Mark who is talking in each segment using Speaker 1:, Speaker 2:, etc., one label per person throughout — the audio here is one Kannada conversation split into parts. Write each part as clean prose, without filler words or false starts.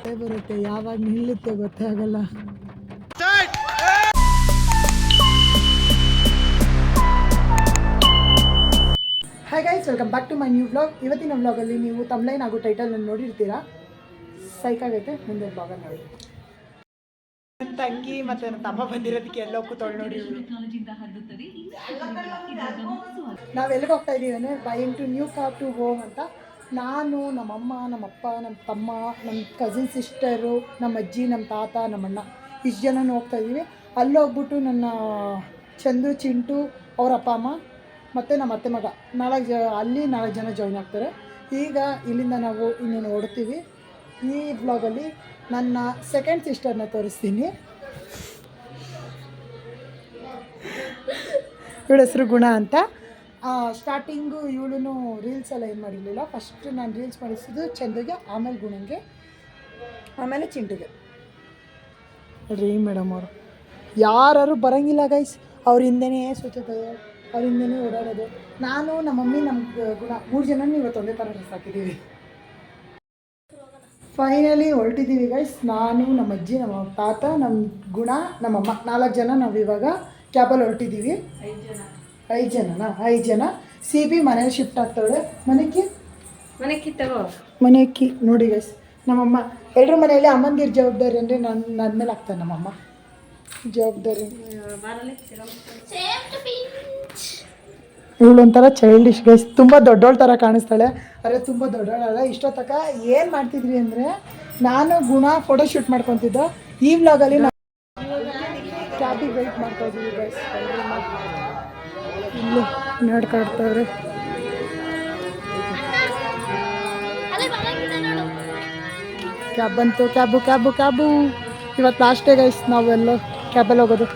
Speaker 1: ಮಳೆ ಬರುತ್ತೆ, ಯಾವಾಗ ನಿಲ್ಲುತ್ತೆ ಗೊತ್ತೇ ಆಗಲ್ಲ. Hi guys, welcome back to my new vlog. ಇವತ್ತಿನ ವ್ಲಾಗಲ್ಲಿ ನೀವು ತಮ್ಲೈನ್ ಹಾಗೂ ಟೈಟಲನ್ನು ನೋಡಿರ್ತೀರಾ. ಸೈಕಾಗೈತೆ, ಮುಂದೆ ವ್ಲಾಗನ್ನು ನೋಡಿ. ನನ್ನ ತಂಗಿ ಮತ್ತು ನನ್ನ ತಮ್ಮ ಬಂದಿರೋದಕ್ಕೆ ಎಲ್ಲೋ ಕೂತ್ಕೊಂಡು ನೋಡಿ. ನಾವು ಎಲ್ಲಿಗೆ ಹೋಗ್ತಾ ಇದ್ದೀವಿ ಅಂದರೆ buying to new car to home ಅಂತ. ನಾನು, ನಮ್ಮಮ್ಮ, ನಮ್ಮಪ್ಪ, ನಮ್ಮ ತಮ್ಮ, ನಮ್ಮ ಕಸಿನ್ ಸಿಸ್ಟರು, ನಮ್ಮ ಅಜ್ಜಿ, ನಮ್ಮ ತಾತ, ನಮ್ಮಣ್ಣ ಇಷ್ಟು ಜನನೂ ಹೋಗ್ತಾ ಇದ್ದೀವಿ. ಅಲ್ಲಿ ಹೋಗ್ಬಿಟ್ಟು ನನ್ನ ಚಂದ್ರು, ಚಿಂಟು, ಅವ್ರ ಅಪ್ಪ ಅಮ್ಮ ಮತ್ತು ನಮ್ಮ ಅತ್ತೆ ಮಗ ಅಲ್ಲಿ 4 ಜನ ಜಾಯ್ನ್ ಆಗ್ತಾರೆ. ಈಗ ಇಲ್ಲಿಂದ ನಾವು ಇನ್ನೇನು ಹೊಡ್ತೀವಿ. ಈ ಬ್ಲಾಗಲ್ಲಿ ನನ್ನ ಸೆಕೆಂಡ್ ಸಿಸ್ಟರ್ನ ತೋರಿಸ್ತೀನಿ. ಇವಳ ಹೆಸರು ಗುಣ ಅಂತ. ಸ್ಟಾರ್ಟಿಂಗು ಇವಳು ರೀಲ್ಸ್ ಎಲ್ಲ ಏನು ಮಾಡಿರಲಿಲ್ಲ. ಫಸ್ಟ್ ನಾನು ರೀಲ್ಸ್ ಮಾಡಿಸಿದ್ದು ಚಂದುಗೆ, ಆಮೇಲೆ ಗುಣಂಗೆ, ಆಮೇಲೆ ಚಿಂಟುಗೆ. ನೋಡ್ರಿ ಮೇಡಮ್ ಅವರು ಯಾರು ಬರೋಂಗಿಲ್ಲ ಗೈಸ್. ಅವ್ರ ಹಿಂದೆನೇ ಸುತ್ತೋದು, ಅವ್ರ ಹಿಂದೆನೇ ಓಡಾಡೋದು. ನಾನು, ನಮ್ಮ ಮಮ್ಮಿ, ನಮ್ಮ ಗುಣ 3 ಜನನೂ ಇವತ್ತು ಒಂದೇ ಥರ ಡ್ರೆಸ್ ಹಾಕಿದ್ದೀವಿ. ಫೈನಲಿ ಹೊರಟಿದ್ದೀವಿ ಗೈಸ್. ನಾನು, ನಮ್ಮ ಅಜ್ಜಿ, ನಮ್ಮ ತಾತ, ನಮ್ಮ ಗುಣ, ನಮ್ಮಮ್ಮ 4 ಜನ ನಾವು ಇವಾಗ ಕ್ಯಾಬಲ್ಲಿ ಹೊರಟಿದ್ದೀವಿ. 5 ಜನನಾ? 5 ಜನ. ಸಿ ಬಿ ಮನೇಲಿ ಶಿಫ್ಟ್ ಆಗ್ತಾಳೆ. ಮನೆಕ್ಕಿ ನೋಡಿ ಗೈಸ್. ನಮ್ಮಮ್ಮ ಎಲ್ಲರ ಮನೆಯಲ್ಲಿ ಅಮ್ಮಂದಿರ ಜವಾಬ್ದಾರಿ ಅಂದರೆ ನನ್ನ ಮೇಲೆ ಆಗ್ತಾನೆ ನಮ್ಮಮ್ಮ ಜವಾಬ್ದಾರಿ. ಇವಳು ಒಂಥರ ಚೈಲ್ಡಿಶ್ ಗೈಸ್. ತುಂಬ ದೊಡ್ಡೋಳ ಥರ ಕಾಣಿಸ್ತಾಳೆ, ಆದರೆ ತುಂಬ ದೊಡ್ಡೋಳಲ್ಲ. ಇಷ್ಟೊತ್ತಕ ಏನು ಮಾಡ್ತಿದ್ವಿ ಅಂದರೆ, ನಾನು ಗುಣ ಫೋಟೋ ಶೂಟ್ ಮಾಡ್ಕೊತಿದ್ದೋ. ಈ ವ್ಲಾಗಲ್ಲಿ ನಾವು ಕ್ಯಾಬಿಗೆ ವೆಯ್ಟ್ ಮಾಡ್ತಾ ಇದ್ದೀವಿ ಗೈಸ್. ಇಲ್ಲಿ ನಡ್ಕಾಡ್ತಾವ್ರೆ. ಕ್ಯಾಬ್ ಬಂತು. ಕ್ಯಾಬು ಇವತ್ತು ಲಾಸ್ಟೇ ಗೈಸ್ ನಾವೆಲ್ಲ ಕ್ಯಾಬಲ್ಲಿ ಹೋಗೋದು.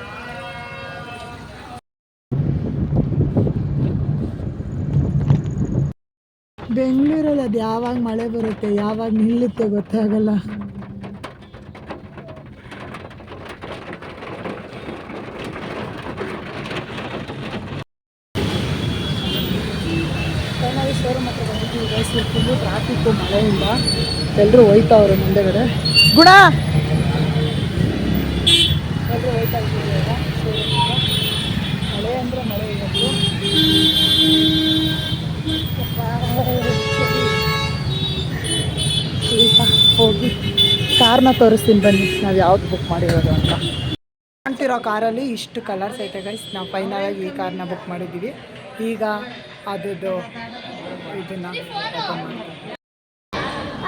Speaker 1: ಬೆಂಗಳೂರಲ್ಲಿ ಅದು ಯಾವಾಗ ಮಳೆ ಬರುತ್ತೆ, ಯಾವಾಗ ನಿಲ್ಲುತ್ತೆ ಗೊತ್ತೇ ಆಗಲ್ಲ. ಶೋರೂಮ್ ಹತ್ರ ಬಂದಿದ್ದೀವಿ ಗೈಸ್. ಫುಲ್ಲು ಟ್ರಾಫಿಕ್ಕು, ಮಳೆಯಿಂದ ಎಲ್ಲರೂ ಹೋಯ್ತಾವ್ರೆ ಮುಂದೆಗಡೆ. ಗುಣ ಎಲ್ಲರೂ ಹೋಯ್ತಾ ಇದ್ದೀವಿ ಇವಾಗ ಶೋರೂಮಿಂದ. ಮಳೆ ಅಂದರೆ ಮಳೆ ಇವತ್ತು. ಈಗ ಹೋಗಿ ಕಾರ್ನ ತೋರಿಸ್ತೀನಿ ಬನ್ನಿ, ನಾವು ಯಾವ್ದು ಬುಕ್ ಮಾಡಿರೋದು ಅಂತ. ಕಾಣ್ತಿರೋ ಕಾರಲ್ಲಿ ಇಷ್ಟು ಕಲರ್ಸ್ ಐತೆ ಗೈಸ್. ನಾವು ಫೈನಲಾಗಿ ಈ ಕಾರ್ನ ಬುಕ್ ಮಾಡಿದ್ದೀವಿ. ಈಗ ಅದರದ್ದು ಇದನ್ನು ಓಪನ್ ಮಾಡ್ತೀವಿ.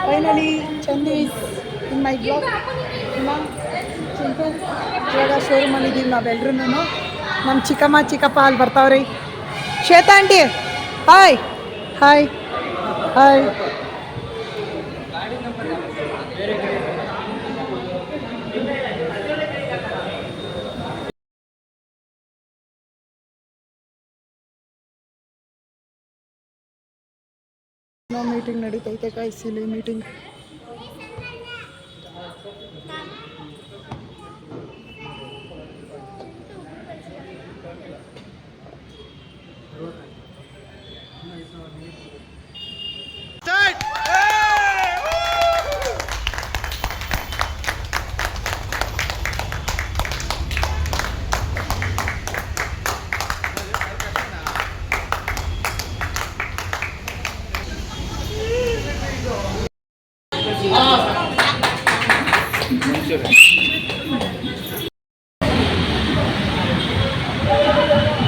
Speaker 1: Finally Chandu is in my blog. Chintu ಇವಾಗ ಶೋರೂಮಲ್ಲಿದ್ದೀವಿ ನಾವೆಲ್ಲರೂ. ನಮ್ಮ ಚಿಕ್ಕಮ್ಮ ಚಿಕ್ಕಪ್ಪ ಅಲ್ಲಿ ಬರ್ತಾವ್ರಿ. Shweta aunty hi hi hi. Meeting ನಡೀತೈತೆ ಗೈಸ್. ಇಲ್ಲಿ ಮೀಟಿಂಗ್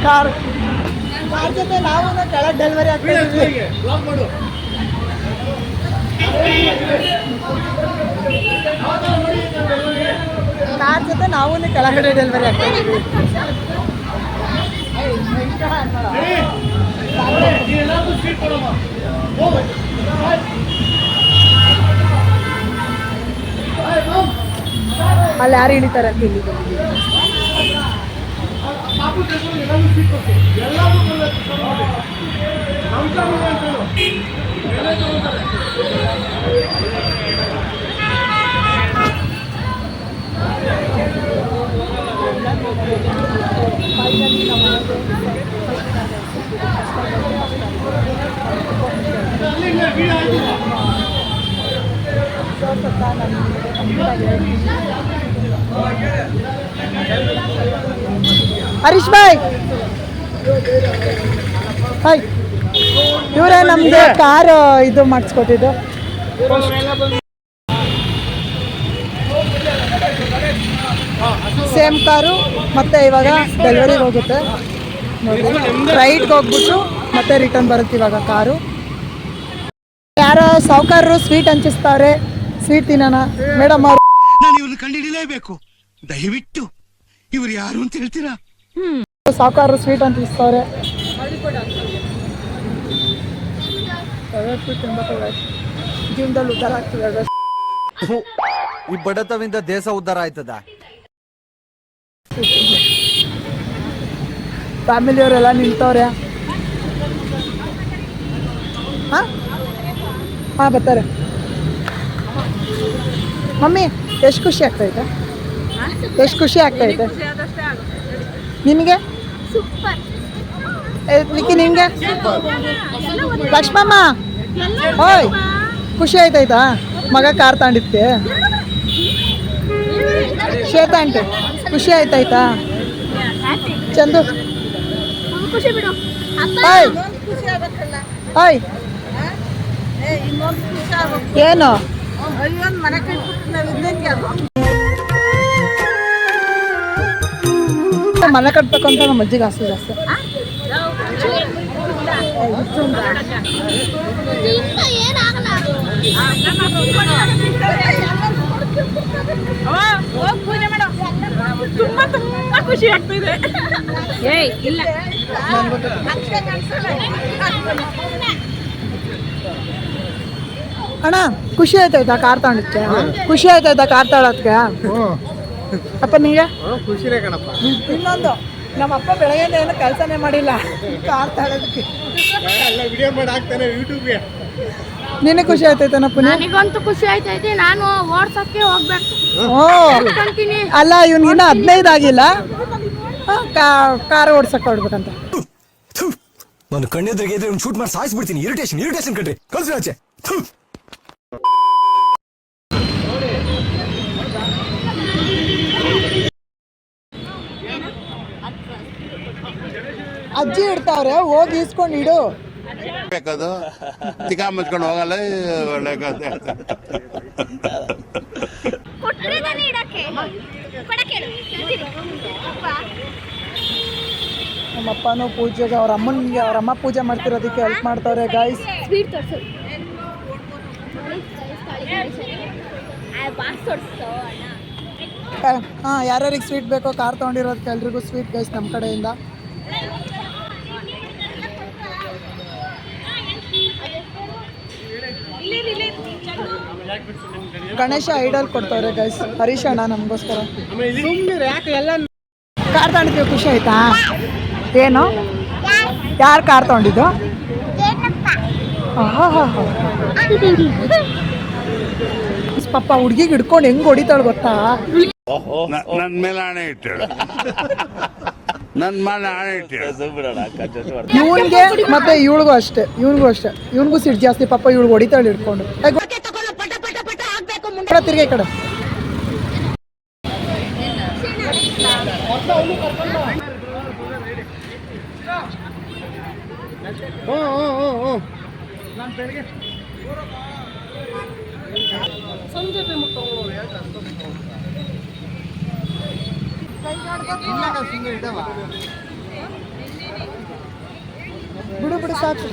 Speaker 1: ಕಾರ್ ಜೊತೆ ನಾವು ಕೆಳಗೆ ಡೆಲಿವರಿ ಆಗ್ತೀವಿ. ಕಾರ್ ಜೊತೆ ನಾವು ಕೆಳಗಡೆ ಡೆಲಿವರಿ ಆಗ್ತೀವಿ. ಅಲ್ಲಿ ಯಾರು ಇಳಿತಾರೆ ಅಂತ ಇಲ್ಲಿ ತೋರ್ಸತ್ತ ನಾನು ನಿಮಗೆ ಕಂಪ್ಲೀಟಾಗಿ ಹೇಳ್ತೀನಿ. ಹರೀಶ್ ಬಾಯ್ ಹಾಯ್, ಇವರೇ ನಮ್ದು ಕಾರ್ ಇದು ಮಾಡಿಸ್ಕೊಟ್ಟಿದ್ದು. ಸೇಮ್ ಕಾರು ಮತ್ತೆ ಇವಾಗ ಡೆಲಿವರಿಗೆ ಹೋಗುತ್ತೆ ನೋಡಿ. ರೈಟ್ಗೆ ಹೋಗ್ಬಿಟ್ಟು ಮತ್ತೆ ರಿಟರ್ನ್ ಬರುತ್ತೆ ಇವಾಗ ಕಾರು. ಯಾರೋ ಸಾವುಕಾರರು ಸ್ವೀಟ್ ಹಂಚಿಸ್ತಾರೆ, ಸ್ವೀಟ್ ತಿನ್ನೋಣ ಮೇಡಮ್ ಅವರು.
Speaker 2: ನಾನು ಇವ್ರನ್ನ ಕಂಡುಹಿಡಿಯಲೇಬೇಕು, ದಯವಿಟ್ಟು ಇವ್ರು ಯಾರು ಅಂತ ಹೇಳ್ತೀರಾ?
Speaker 1: ಸಾವುಕಾರರು ಸ್ವೀಟ್ ಹಂಚಿಸ್ತಾರೆ. ಜೀವನದಲ್ಲಿ ಉದ್ಧಾರ ಆಗ್ತದೆ.
Speaker 3: ಈ ಬಡತವಿಂದ ದೇಶ ಉದ್ಧಾರ ಆಯ್ತದ.
Speaker 1: ಫ್ಯಾಮಿಲಿಯವರೆಲ್ಲ ನಿಂತವ್ರೆ. ಹಾಂ ಬರ್ತಾರೆ. ಮಮ್ಮಿ ಎಷ್ಟು ಖುಷಿ ಆಗ್ತೈತೆ? ಎಷ್ಟು ಖುಷಿ ಆಗ್ತೈತೆ ನಿನಗೆ? ನಿಕ್ಕಿ ನಿನಗೆ? ಲಕ್ಷ್ಮಮ್ಮ ಓಯ್ ಖುಷಿ ಆಯ್ತಾಯ್ತಾ? ಮಗ ಕಾರ್ ತಗೊಂಡಿದ್ದೆ. ಶ್ವೇತಾ ಆಂಟಿ ಖುಷಿ ಆಯ್ತಾಯ್ತಾ? ಚಂದು ಹಾಯ್ ಹಾಯ್ ಏನು ಮನೆ ಕಟ್ಬೇಕು ಅಂತ ನಮ್ಮ ಅಜ್ಜಿಗೆ ಆಸೆ ಜಾಸ್ತಿ.
Speaker 4: ತುಂಬಾ ಖುಷಿ ಆಗ್ತಿದೆ.
Speaker 1: ಅಣ್ಣ ಖುಷಿ ಆಯ್ತಾಯ್ತಾ ಕಾರ್ ತಗೊಂಡಿದ್ಕೆ? ಖುಷಿ ಆಯ್ತಾಯ್ತಾ ಕಾರ್ ತಗೊಳೋದಕ್ಕೆ? ಅಪ್ಪ ನಿಂಗೆ
Speaker 3: ಖುಷಿನೇ ಕಣಪ್ಪ.
Speaker 1: ಇನ್ನೊಂದು ನಮ್ಮ ಅಪ್ಪ ಬೆಳಗ್ಗೆಯಿಂದ ಏನು ಕೆಲಸನೇ ಮಾಡಿಲ್ಲ ಕಾರ್ ತಗೊಳೋದಕ್ಕೆ.
Speaker 3: ವಿಡಿಯೋ ಮಾಡಿ ಹಾಕ್ತಾನೆ ಯೂಟ್ಯೂಬ್ಗೆ.
Speaker 1: ನಿನಗೆ ಖುಷಿ ಆಯ್ತಾಯ್ತಾನಪ್ಪ?
Speaker 4: ನನಗಂತೂ ಖುಷಿ ಆಯ್ತೈತೆ. ನಾನು ಓಡ್ಸಕ್ಕೆ ಹೋಗ್ಬೇಕು.
Speaker 1: ಅಲ್ಲ ಇವ್ನಿಗಿನ್ನ 15 ಆಗಿಲ್ಲ, ಕಾರ್ ಓಡ್ಸಕ್ಕೆ ಹೊಡ್ಬೇಕಂತ.
Speaker 5: ನಾನು ಕಣ್ಣೆದ್ರಿಗೆ ಇದ್ರೆ ಒಂದು ಶೂಟ್ ಮಾಡಿ ಸಾಯಿಸ್ಬಿಡ್ತೀನಿ. ಇರಿಟೇಷನ್ ಕಣ್ರಿ, ಕಳ್ಸಿ ಆಚೆ.
Speaker 1: ಅಜ್ಜಿ ಇಡ್ತಾವ್ರೆ, ಹೋಗಿ ಇಸ್ಕೊಂಡು ಇಡು.
Speaker 6: ಬೇಕದು ತಿಕ್ಕ ಮುಚ್ಕೊಂಡು ಹೋಗಲ್ಲ. ಒಳ್ಳೆ
Speaker 1: ನಮ್ಮಪ್ಪನೂ ಪೂಜೆಗೆ ಅವ್ರ ಅಮ್ಮ ಪೂಜೆ ಮಾಡ್ತಿರೋದಕ್ಕೆ ಹೆಲ್ಪ್ ಮಾಡ್ತಾವ್ರೆ ಗಾಯ್ಸ್. ಹಾಂ ಯಾರ್ಯಾರಿಗೆ ಸ್ವೀಟ್ ಬೇಕೋ ಕಾರ್ ತೊಗೊಂಡಿರೋದಕ್ಕೆ ಎಲ್ರಿಗೂ ಸ್ವೀಟ್ ಗೈಸ್ ನಮ್ಮ ಕಡೆಯಿಂದ. ಗಣೇಶ ಐಡಲ್ ಕೊಡ್ತಾವ್ರೆ ಗೈಸ್. ಹರೀಶ್ ಅಣ್ಣ ನಮಗೋಸ್ಕರ ಕಾರ್ ತಗೊಂಡಿದ್ವಿ. ಖುಷಿ ಆಯ್ತಾ? ಏನು ಯಾರು ಕಾರ್ ತಗೊಂಡಿದ್ದು? ಪಾಪ ಹುಡ್ಗಿಗೆ ಹಿಡ್ಕೊಂಡು ಹೆಂಗ್ ಹೊಡಿತಾಳ ಗೊತ್ತಾ?
Speaker 6: ನನ್ ಮೇಲೆ ಆಣೆ ಇಟ್ಟೇಳು, ನನ್ ಮೇಲೆ ಆಣೆ ಇಟ್ಟೇಳು.
Speaker 1: ಇವನ್ಗೆ ಮತ್ತೆ ಇವಳಿಗೂ ಅಷ್ಟೇ, ಇವನಿಗೂ ಸಿಟ್ಟು ಜಾಸ್ತಿ. ಪಾಪ ಇವಳು ಹೊಡಿತಾಳೆ ಹಿಡ್ಕೊಂಡು. ತಿರ್ಗಿ ಈ ಕಡೆ ಬಿಡು ಸಾಕು.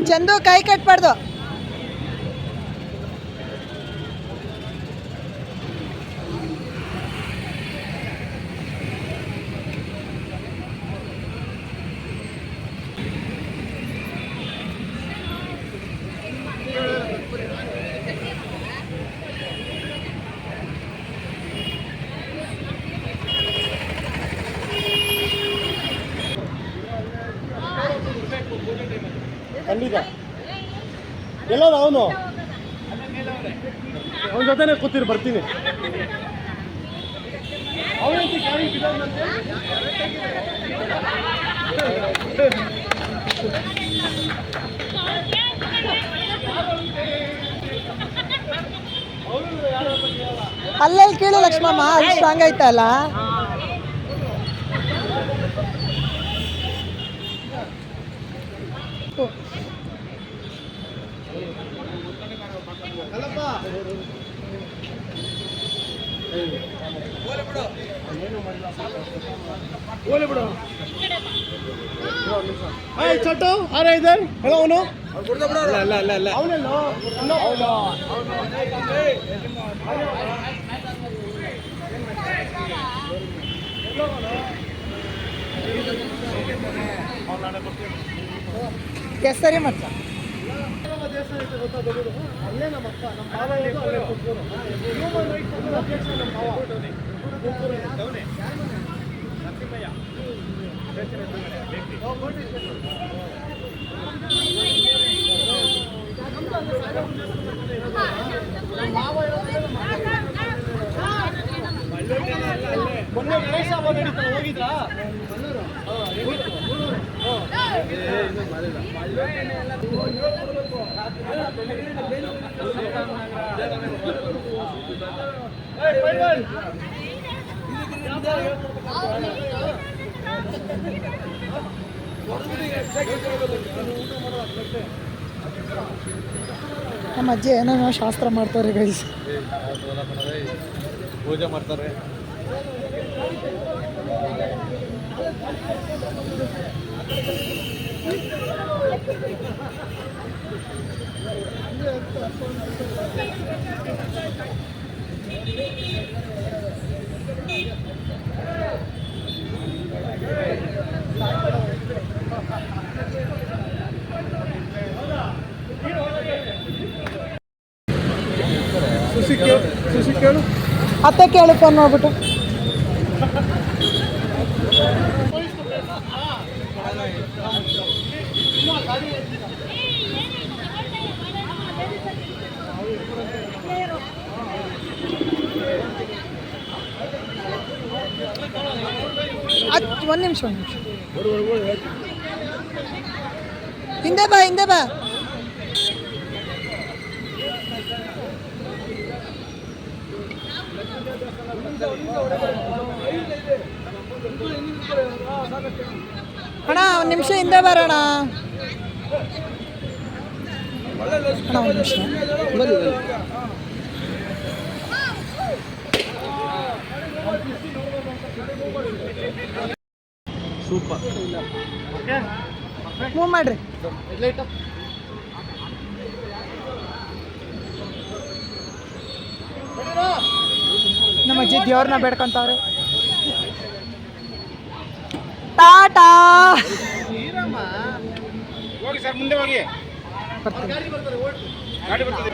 Speaker 1: ಚಂದು ಕೈ ಕಟ್ಬಾರ್ದು.
Speaker 3: ಖಂಡಿತ ಎಲ್ಲೋ ಅವನು ಅವನ ಜೊತೆನೆ ಕೂತಿರು, ಬರ್ತೀನಿ.
Speaker 1: ಅಲ್ಲಲ್ಲಿ ಕೇಳು ಲಕ್ಷ್ಮಮ್ಮ, ಅಲ್ಲಿ ಸ್ಟ್ರಾಂಗ್ ಐತಲ್ಲ.
Speaker 7: ಚಟ್ಟು ಅರೆ ಇದೆ ಹೇಳೋ ಅವನು
Speaker 1: ಕೇಸರಿ ಮಚ್ಚ
Speaker 7: ಅಲ್ಲೇ ನಮ್ಮ ಅಪ್ಪ ನಮ್ಮ ಭಾವ ಹ್ಯೂಮನ್ ರೈಟ್ಸ್ ಅಧ್ಯಕ್ಷ ನಮ್ಮ ಭಾವ ಮೊನ್ನೆ ಗಣೇಶ ಹಬ್ಬ ನಡೀತಾರೆ, ಹೋಗಿದ್ರಾ?
Speaker 1: ನಮ್ಮ ಅಜ್ಜಿ ಏನೇನೋ ಶಾಸ್ತ್ರ ಮಾಡ್ತಾರೆ ಗೈಸ್.
Speaker 3: ಪೂಜೆ ಮಾಡ್ತಾರೆ.
Speaker 7: ಸುಶಿ ಕೇಳು
Speaker 1: ಅತ್ತೆ ಕೇಳು ಫೋನ್ ಮಾಡ್ಬಿಟ್ಟು. ಒಂದು ನಿಮಿಷ ಹಿಂದೆ ಬಾ, ಹಿಂದೆ ಬಾ. ಅಣ್ಣ ಒಂದು ನಿಮಿಷ ಹಿಂದೆ ಬರೋಣ. ಅಣ್ಣ ಒಂದು ನಿಮಿಷ.
Speaker 3: ಸೂಪರ್.
Speaker 1: ಮೂವ್ ಮಾಡ್ರಿ. ನಮ್ಮ ಅಜ್ಜಿ ದೇವ್ರನ್ನ ಬೇಡ್ಕೊಂತವ್ರೆ. ಟಾಟಾ.
Speaker 7: ಹೋಗಿ ಸರ್, ಮುಂದೆ ಹೋಗಿ. ಗಾಡಿ ಬರ್ತದೆ.